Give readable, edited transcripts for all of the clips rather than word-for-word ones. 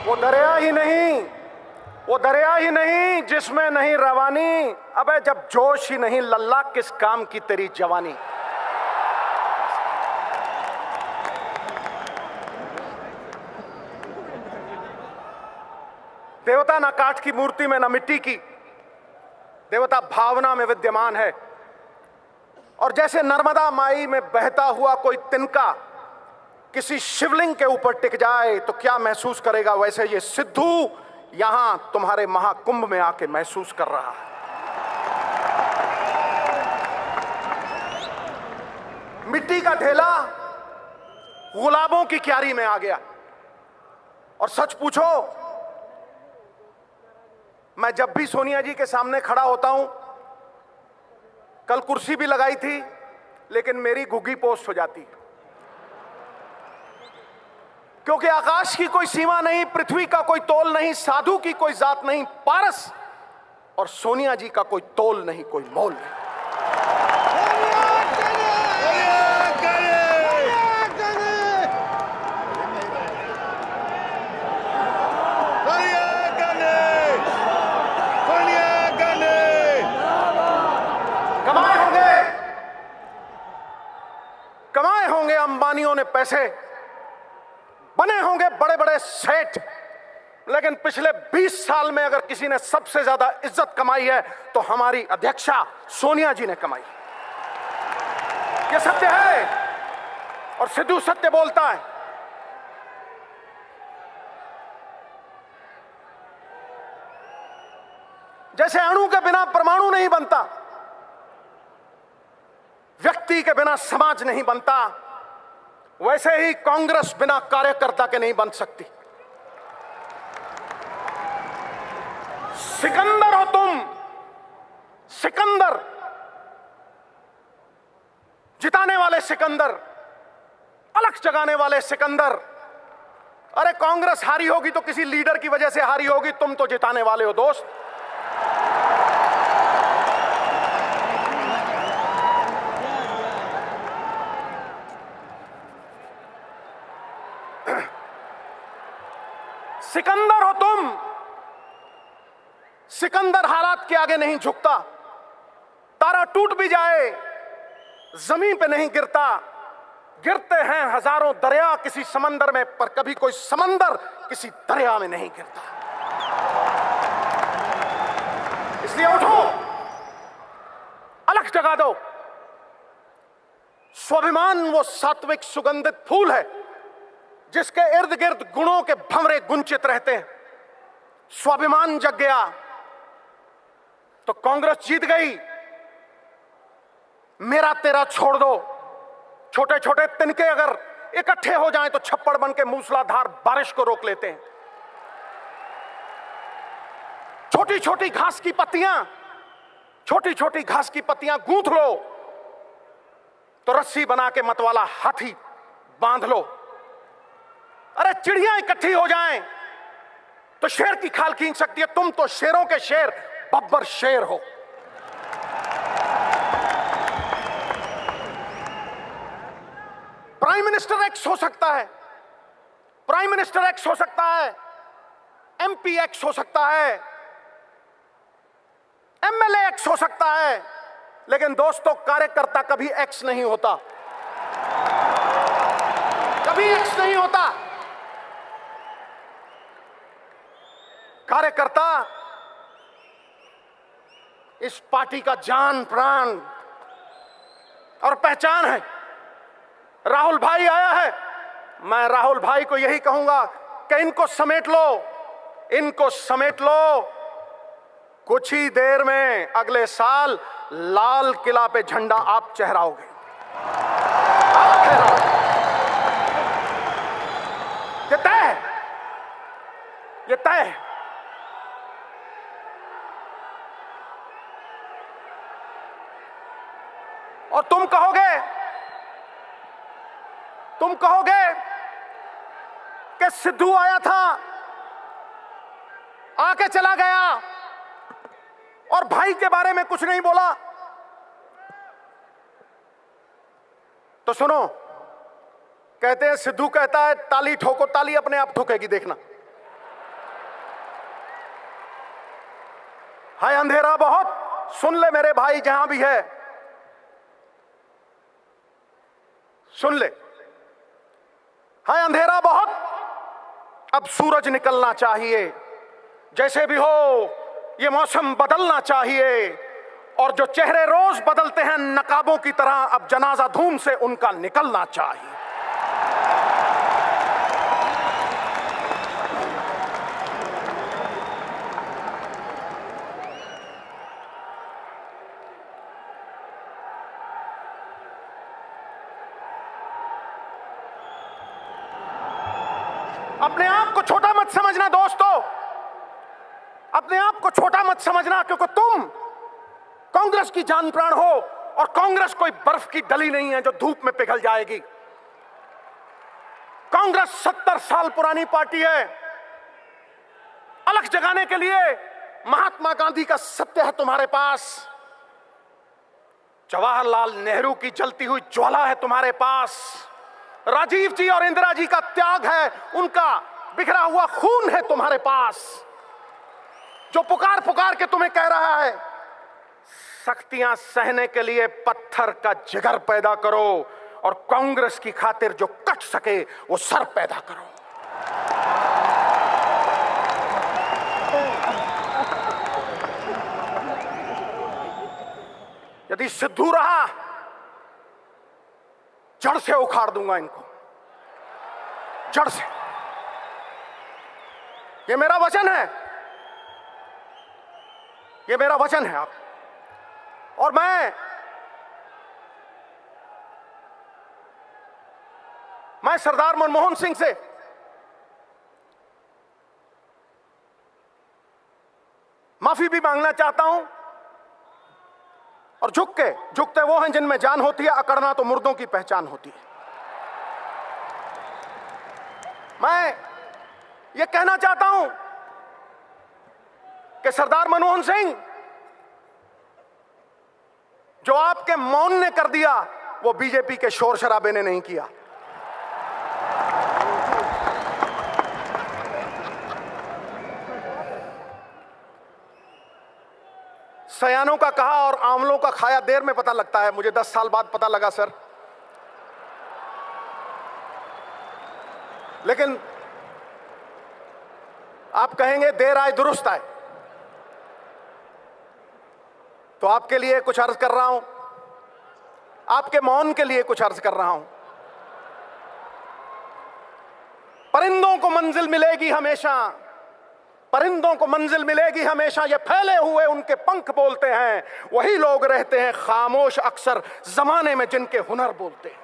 वो दरिया ही नहीं, वो दरिया ही नहीं जिसमें नहीं रवानी। अबे जब जोश ही नहीं लल्ला, किस काम की तेरी जवानी। देवता ना काठ की मूर्ति में, ना मिट्टी की, देवता भावना में विद्यमान है। और जैसे नर्मदा माई में बहता हुआ कोई तिनका किसी शिवलिंग के ऊपर टिक जाए तो क्या महसूस करेगा, वैसे ये सिद्धू यहां तुम्हारे महाकुंभ में आके महसूस कर रहा है। मिट्टी का ढेला गुलाबों की क्यारी में आ गया। और सच पूछो, मैं जब भी सोनिया जी के सामने खड़ा होता हूं, कल कुर्सी भी लगाई थी लेकिन मेरी घुग्गी पोस्ट हो जाती है, क्योंकि आकाश की कोई सीमा नहीं, पृथ्वी का कोई तोल नहीं, साधु की कोई जात नहीं, पारस और सोनिया जी का कोई तोल नहीं, कोई मोल नहीं। कमाए होंगे अंबानियों ने पैसे, बने होंगे बड़े बड़े सेठ, लेकिन पिछले 20 साल में अगर किसी ने सबसे ज्यादा इज्जत कमाई है तो हमारी अध्यक्षा सोनिया जी ने कमाई। यह सत्य है और सिद्धू सत्य बोलता है। जैसे अणु के बिना परमाणु नहीं बनता, व्यक्ति के बिना समाज नहीं बनता, वैसे ही कांग्रेस बिना कार्यकर्ता के नहीं बन सकती। सिकंदर हो तुम, सिकंदर, जिताने वाले सिकंदर, अलग जगाने वाले सिकंदर। अरे कांग्रेस हारी होगी तो किसी लीडर की वजह से हारी होगी, तुम तो जिताने वाले हो दोस्त। सिकंदर हो तुम, सिकंदर हालात के आगे नहीं झुकता। तारा टूट भी जाए जमीन पे नहीं गिरता, गिरते हैं हजारों दरिया किसी समंदर में, पर कभी कोई समंदर किसी दरिया में नहीं गिरता। इसलिए उठो, अलग जगा दो। स्वाभिमान वो सात्विक सुगंधित फूल है जिसके इर्द गिर्द गुणों के भंवरे गुंचित रहते हैं। स्वाभिमान जग गया तो कांग्रेस जीत गई। मेरा तेरा छोड़ दो, छोटे छोटे तिनके अगर इकट्ठे हो जाएं तो छप्पड़ बन के मूसलाधार बारिश को रोक लेते हैं। छोटी छोटी घास की पत्तियां, छोटी छोटी घास की पत्तियां गूंथ लो तो रस्सी बना के मतवाला हाथी बांध लो। अरे चिड़ियां इकट्ठी हो जाएं तो शेर की खाल खींच सकती है। तुम तो शेरों के शेर, बब्बर शेर हो। प्राइम मिनिस्टर एक्स हो सकता है, प्राइम मिनिस्टर एक्स हो सकता है, एमपी एक्स हो सकता है, एमएलए एक्स हो सकता है, लेकिन दोस्तों कार्यकर्ता कभी एक्स नहीं होता, कभी एक्स नहीं होता। कार्यकर्ता इस पार्टी का जान प्राण और पहचान है। राहुल भाई आया है, मैं राहुल भाई को यही कहूंगा कि इनको समेट लो, इनको समेट लो। कुछ ही देर में अगले साल लाल किला पे झंडा आप चहराओगे, आप फहराओगे। ये तय है, ये तय है। और तुम कहोगे कि सिद्धू आया था, आके चला गया और भाई के बारे में कुछ नहीं बोला। तो सुनो, कहते हैं सिद्धू कहता है ताली ठोको, ताली अपने आप ठोकेगी, देखना। है अंधेरा बहुत, सुन ले मेरे भाई जहां भी है, सुन ले। है अंधेरा बहुत, अब सूरज निकलना चाहिए। जैसे भी हो ये मौसम बदलना चाहिए, और जो चेहरे रोज बदलते हैं नकाबों की तरह, अब जनाजा धूम से उनका निकलना चाहिए। अपने आप को छोटा मत समझना दोस्तों, अपने आप को छोटा मत समझना, क्योंकि तुम कांग्रेस की जान प्राण हो, और कांग्रेस कोई बर्फ की डली नहीं है जो धूप में पिघल जाएगी। कांग्रेस 70 साल पुरानी पार्टी है। अलग जगाने के लिए महात्मा गांधी का सत्य है तुम्हारे पास, जवाहरलाल नेहरू की जलती हुई ज्वाला है तुम्हारे पास, राजीव जी और इंदिरा जी का त्याग है, उनका बिखरा हुआ खून है तुम्हारे पास, जो पुकार पुकार के तुम्हें कह रहा है सख्तियां सहने के लिए पत्थर का जिगर पैदा करो, और कांग्रेस की खातिर जो कट सके वो सर पैदा करो। यदि सिद्धू रहा, जड़ से उखाड़ दूंगा इनको, जड़ से। ये मेरा वचन है, ये मेरा वचन है। आप और मैं सरदार मनमोहन सिंह से माफी भी मांगना चाहता हूं, और झुकते वो हैं जिनमें जान होती है, अकड़ना तो मुर्दों की पहचान होती है। मैं ये कहना चाहता हूं कि सरदार मनमोहन सिंह, जो आपके मौन ने कर दिया वो बीजेपी के शोर शराबे ने नहीं किया। सयानों का कहा और आंवलों का खाया देर में पता लगता है, मुझे 10 साल बाद पता लगा सर। लेकिन आप कहेंगे देर आए दुरुस्त आए, तो आपके लिए कुछ अर्ज कर रहा हूं, आपके मौन के लिए कुछ अर्ज कर रहा हूं। परिंदों को मंजिल मिलेगी हमेशा, परिंदों को मंजिल मिलेगी हमेशा, ये फैले हुए उनके पंख बोलते हैं, वही लोग रहते हैं खामोश अक्सर जमाने में जिनके हुनर बोलते हैं।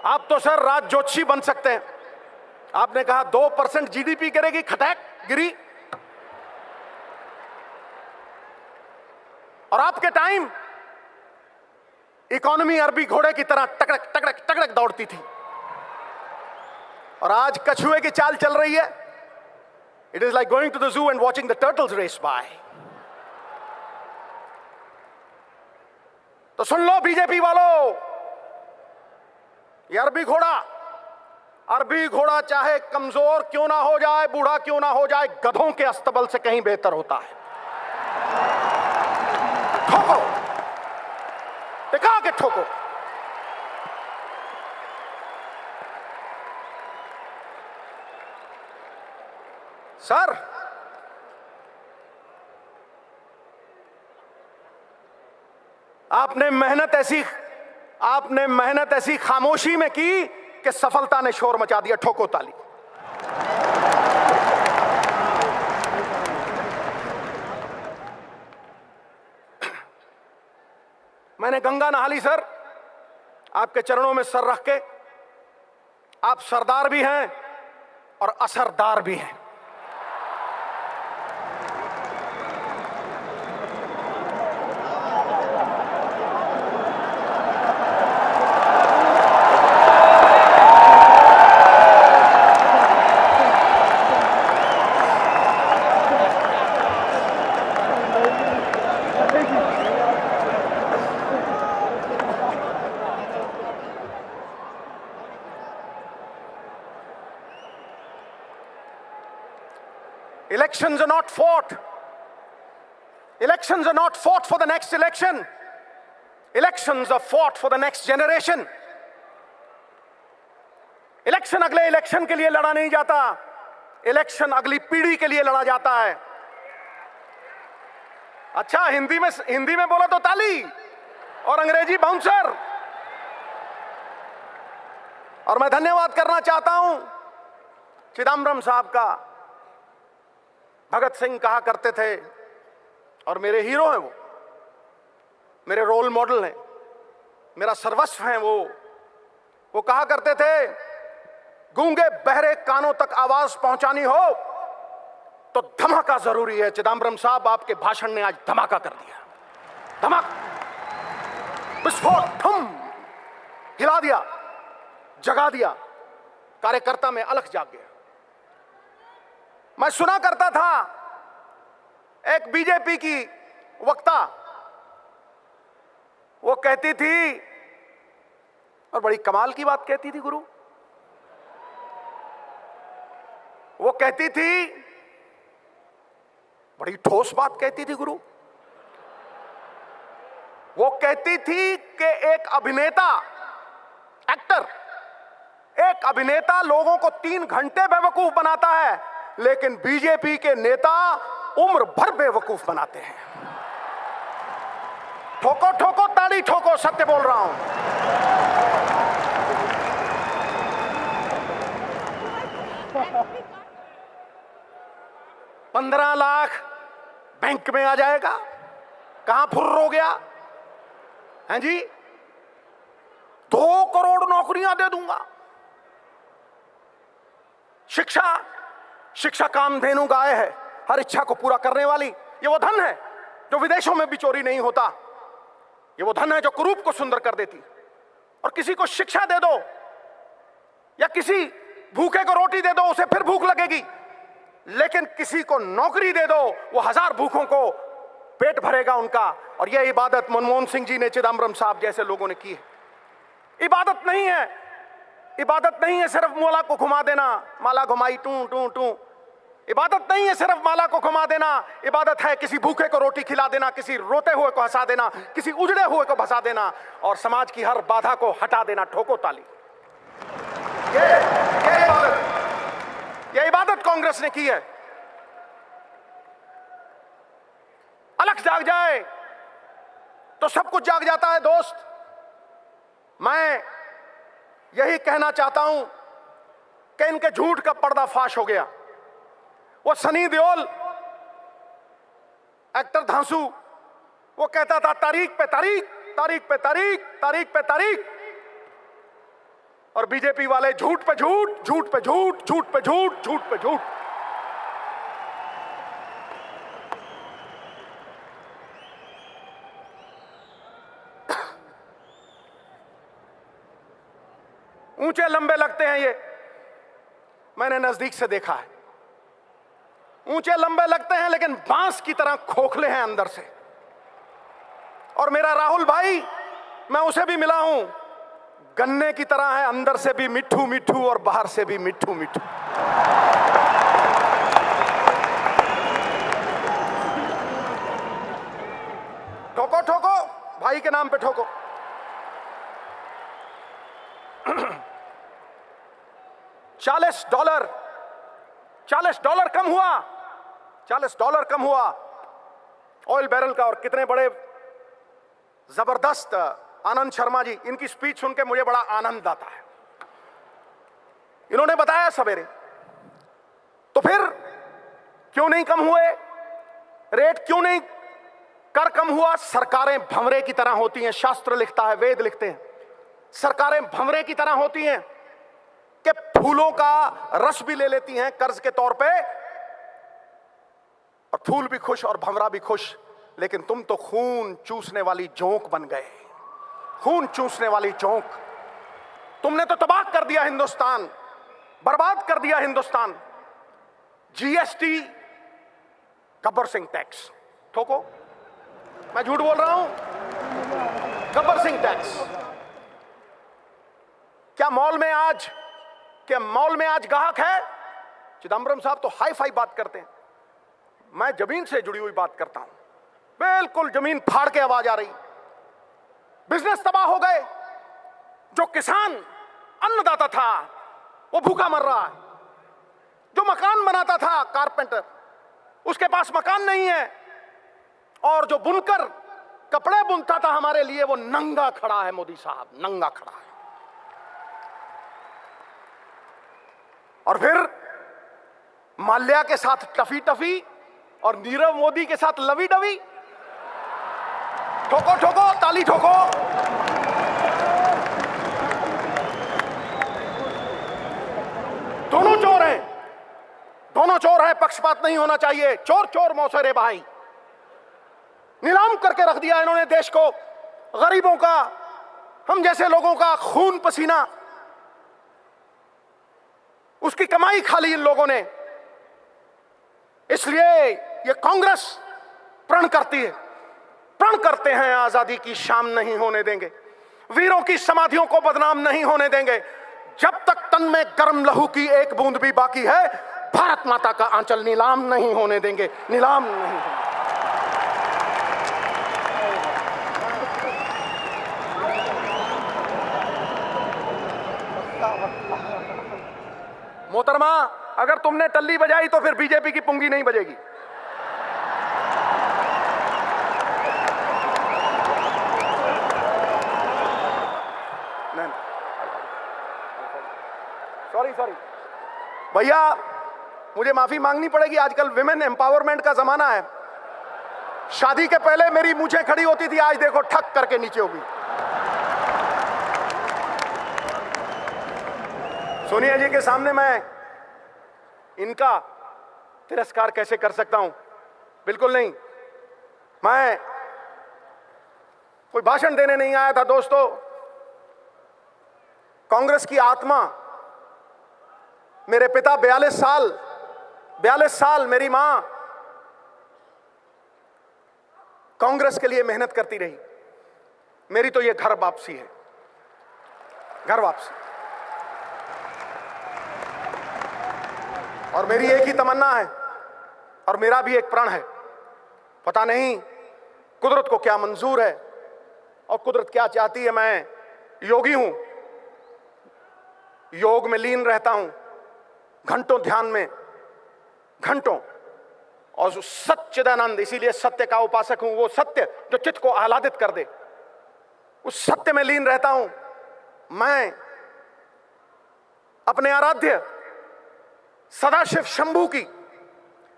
आप तो सर राज जोशी बन सकते हैं। आपने कहा 2% जीडीपी गिरेगी, खटैक गिरी, और आपके टाइम इकोनॉमी अरबी घोड़े की तरह टकड़क टकड़क टकड़क दौड़ती थी, और आज कछुए की चाल चल रही है। It is like going to the zoo and watching the turtles race by. तो सुन लो बीजेपी वालों, ये अरबी घोड़ा चाहे कमजोर क्यों ना हो जाए, बूढ़ा क्यों ना हो जाए, गधों के अस्तबल से कहीं बेहतर होता है। ठोको, टिका के ठोको। सर आपने मेहनत ऐसी खामोशी में की कि सफलता ने शोर मचा दिया। ठोको ताली। मैंने गंगा नहा ली सर, आपके चरणों में सर रख के। आप सरदार भी हैं और असरदार भी हैं। Elections are not fought. Elections are not fought for the next election. Elections are fought for the next generation. Election अगले इलेक्शन के लिए लड़ा नहीं जाता, इलेक्शन अगली पीढ़ी के लिए लड़ा जाता है। अच्छा, हिंदी में बोला तो ताली और अंग्रेजी बाउंसर। और मैं धन्यवाद करना चाहता हूं चिदम्बरम साहब का। भगत सिंह कहा करते थे, और मेरे हीरो हैं वो, मेरे रोल मॉडल हैं, मेरा सर्वस्व हैं वो कहा करते थे, गूंगे बहरे कानों तक आवाज पहुंचानी हो तो धमाका जरूरी है। चिदम्बरम साहब, आपके भाषण ने आज धमाका कर दिया, धमाका, विस्फोट, ठुम, हिला दिया, जगा दिया, कार्यकर्ता में अलख जाग गया। मैं सुना करता था एक बीजेपी की वक्ता, वो कहती थी, और बड़ी कमाल की बात कहती थी गुरु, वो कहती थी, बड़ी ठोस बात कहती थी गुरु, वो कहती थी कि एक अभिनेता लोगों को 3 घंटे बेवकूफ बनाता है, लेकिन बीजेपी के नेता उम्र भर बेवकूफ बनाते हैं। ठोको ठोको ताली ठोको, सत्य बोल रहा हूं। $15 लाख बैंक में आ जाएगा, कहां फुर्र हो गया हैं जी? 2 करोड़ नौकरियां दे दूंगा। शिक्षा कामधेनु गाय है, हर इच्छा को पूरा करने वाली। ये वो धन है जो विदेशों में भी चोरी नहीं होता। ये वो धन है जो कुरूप को सुंदर कर देती। और किसी को शिक्षा दे दो या किसी भूखे को रोटी दे दो, उसे फिर भूख लगेगी, लेकिन किसी को नौकरी दे दो, वो 1000 भूखों को पेट भरेगा उनका। और यह इबादत मनमोहन सिंह जी ने, चिदम्बरम साहब जैसे लोगों ने की है। इबादत नहीं है सिर्फ माला को घुमा देना, माला घुमाई टू टू टू। इबादत नहीं है सिर्फ माला को घुमा देना, इबादत है किसी भूखे को रोटी खिला देना, किसी रोते हुए को हंसा देना, किसी उजड़े हुए को भसा देना, और समाज की हर बाधा को हटा देना। ठोको ताली। ये इबादत कांग्रेस ने की है। अलख जाग जाए तो सब कुछ जाग जाता है दोस्त। मैं यही कहना चाहता हूं कि इनके झूठ का पर्दाफाश हो गया। वो सनी देओल, एक्टर धांसू, वो कहता था तारीख पे तारीख, तारीख पे तारीख, तारीख पे तारीख। और बीजेपी वाले झूठ पे झूठ, झूठ पे झूठ, झूठ पे झूठ, झूठ पे झूठ। ऊंचे लंबे लगते हैं ये, मैंने नजदीक से देखा है। ऊंचे लंबे लगते हैं लेकिन बांस की तरह खोखले हैं अंदर से। और मेरा राहुल भाई, मैं उसे भी मिला हूं, गन्ने की तरह है, अंदर से भी मिट्ठू मिट्ठू और बाहर से भी मिट्ठू मिट्ठू। ठोको ठोको, भाई के नाम पे ठोको। $40 कम हुआ, $40 कम हुआ ऑयल बैरल का। और कितने बड़े जबरदस्त आनंद शर्मा जी, इनकी स्पीच सुन के मुझे बड़ा आनंद आता है। इन्होंने बताया सवेरे, तो फिर क्यों नहीं कम हुए रेट, क्यों नहीं कर कम हुआ? सरकारें भंवरे की तरह होती हैं, शास्त्र लिखता है, वेद लिखते हैं। सरकारें भंवरे की तरह होती हैं कि फूलों का रस भी ले लेती हैं कर्ज के तौर पे, और फूल भी खुश और भंवरा भी खुश। लेकिन तुम तो खून चूसने वाली जोंक बन गए, खून चूसने वाली जोंक। तुमने तो तबाह कर दिया हिंदुस्तान, बर्बाद कर दिया हिंदुस्तान। जीएसटी, गब्बर सिंह टैक्स, ठोको, मैं झूठ बोल रहा हूं? गब्बर सिंह टैक्स। क्या मॉल में आज ग्राहक है? चिदम्बरम साहब तो हाई फाई बात करते हैं। मैं जमीन से जुड़ी हुई बात करता हूं, बिल्कुल जमीन फाड़ के आवाज आ रही। बिजनेस तबाह हो गए। जो किसान अन्नदाता था वो भूखा मर रहा है। जो मकान बनाता था कारपेंटर, उसके पास मकान नहीं है। और जो बुनकर कपड़े बुनता था हमारे लिए, वो नंगा खड़ा है। मोदी साहब नंगा खड़ा है। और फिर माल्या के साथ टफी टफी और नीरव मोदी के साथ लवी डवी। ठोको ठोको, ताली ठोको। दोनों चोर हैं, दोनों चोर हैं। पक्षपात नहीं होना चाहिए। चोर चोर मौसेरे भाई। नीलाम करके रख दिया इन्होंने देश को। गरीबों का, हम जैसे लोगों का खून पसीना, उसकी कमाई खा ली इन लोगों ने। इसलिए ये कांग्रेस प्रण करती है, प्रण करते हैं, आजादी की शाम नहीं होने देंगे, वीरों की समाधियों को बदनाम नहीं होने देंगे। जब तक तन में गर्म लहू की एक बूंद भी बाकी है, भारत माता का आंचल नीलाम नहीं होने देंगे, नीलाम नहीं होने। मोहतरमा, अगर तुमने टल्ली बजाई तो फिर बीजेपी की पुंगी नहीं बजेगी। सॉरी भैया, मुझे माफी मांगनी पड़ेगी। आजकल विमेन एम्पावरमेंट का जमाना है। शादी के पहले मेरी मूंछें खड़ी होती थी, आज देखो ठक करके नीचे होगी। सोनिया जी के सामने मैं इनका तिरस्कार कैसे कर सकता हूं? बिल्कुल नहीं। मैं कोई भाषण देने नहीं आया था दोस्तों। कांग्रेस की आत्मा, मेरे पिता 42 साल मेरी मां कांग्रेस के लिए मेहनत करती रही। मेरी तो ये घर वापसी है, घर वापसी। और मेरी एक ही तमन्ना है और मेरा भी एक प्रण है। पता नहीं कुदरत को क्या मंजूर है और कुदरत क्या चाहती है। मैं योगी हूं, योग में लीन रहता हूं, घंटों ध्यान में, घंटों। और जो सच्चिदानंद, इसीलिए सत्य का उपासक हूं। वो सत्य जो चित्त को आह्लादित कर दे, उस सत्य में लीन रहता हूं। मैं अपने आराध्य सदाशिव शंभू की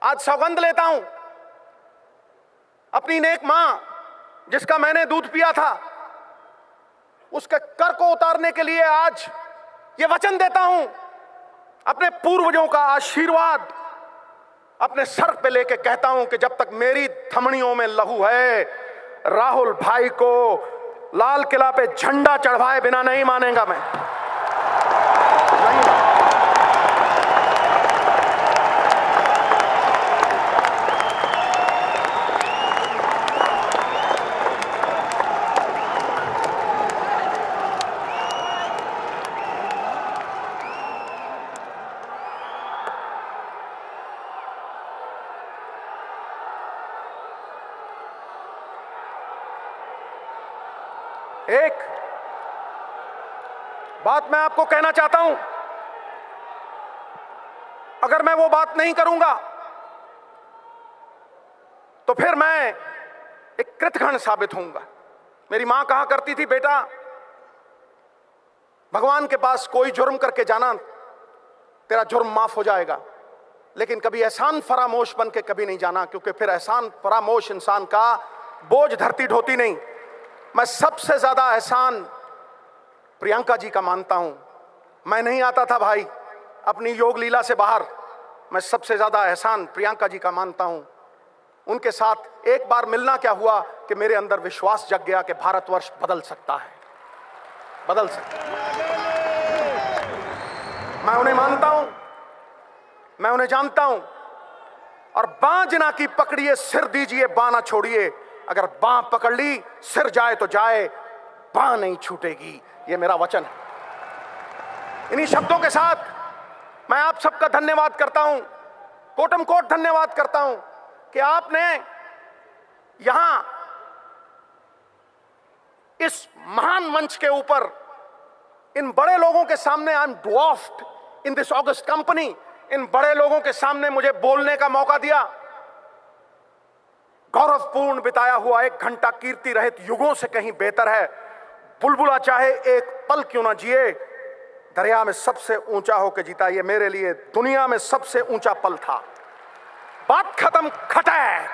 आज सौगंध लेता हूं। अपनी नेक मां जिसका मैंने दूध पिया था, उसके कर को उतारने के लिए आज ये वचन देता हूं। अपने पूर्वजों का आशीर्वाद अपने सर पे लेके कहता हूं कि जब तक मेरी धमनियों में लहू है, राहुल भाई को लाल किला पे झंडा चढ़वाए बिना नहीं मानेगा मैं। नहीं। एक बात मैं आपको कहना चाहता हूं, अगर मैं वो बात नहीं करूंगा तो फिर मैं एक कृतघ्न साबित होऊंगा। मेरी मां कहा करती थी, बेटा भगवान के पास कोई जुर्म करके जाना, तेरा जुर्म माफ हो जाएगा, लेकिन कभी एहसान फरामोश बन के कभी नहीं जाना, क्योंकि फिर एहसान फरामोश इंसान का बोझ धरती ढोती नहीं। मैं सबसे ज्यादा एहसान प्रियंका जी का मानता हूं। मैं नहीं आता था भाई अपनी योग लीला से बाहर। मैं सबसे ज्यादा एहसान प्रियंका जी का मानता हूं। उनके साथ एक बार मिलना क्या हुआ कि मेरे अंदर विश्वास जग गया कि भारतवर्ष बदल सकता है, बदल सकता है। मैं उन्हें मानता हूं, मैं उन्हें जानता हूं। और बां जिना की पकड़िए, सिर दीजिए, बां ना छोड़िए। अगर बां पकड़ ली, सिर जाए तो जाए, बां नहीं छूटेगी। यह मेरा वचन है। इन्हीं शब्दों के साथ मैं आप सबका धन्यवाद करता हूं, कोटम कोट धन्यवाद करता हूं। कि आपने यहां इस महान मंच के ऊपर इन बड़े लोगों के सामने, I am dwarfed in this august company, इन बड़े लोगों के सामने मुझे बोलने का मौका दिया। गौरवपूर्ण बिताया हुआ 1 घंटा कीर्ति रहित युगों से कहीं बेहतर है। बुलबुला चाहे एक पल क्यों ना जिए, दरिया में सबसे ऊंचा होकर जीता, ये मेरे लिए दुनिया में सबसे ऊंचा पल था। बात खत्म। खटैक।